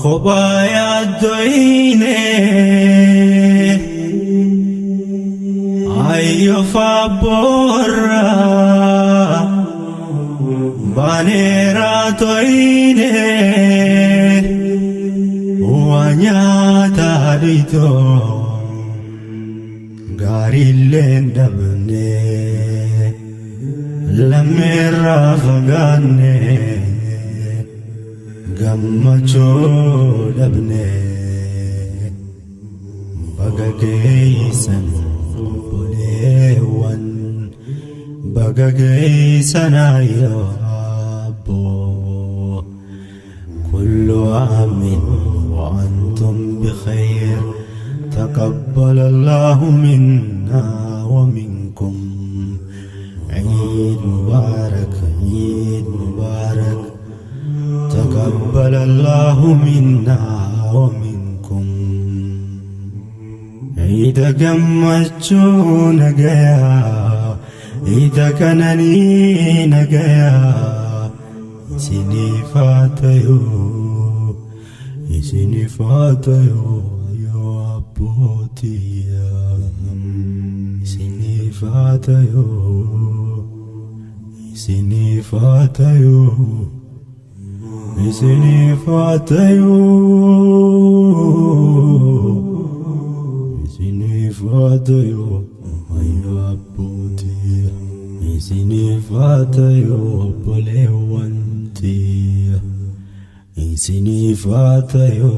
خبايا الدوينة أيو فابورا بانيرا توينة وانياتا ديتو غاري لندبني لميرا فغاني gammachoo dhabnee baga geessan obboleewwan baga geessan ayyoo abboo kullu aamin wa antum bikhayr taqabbala Allahu minna wa minkum Eid Mubarak Eid Mubarak تقبل الله منا ومنكم عيد قمتشو نقيا عيد كنني نقيا سني فاتيو يا أبوتي سني فاتيو Isini fatayo ayo abboti Isini fatayo bolewanti Isini fatayo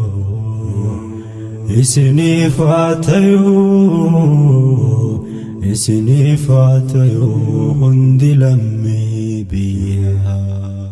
hundi lammi biha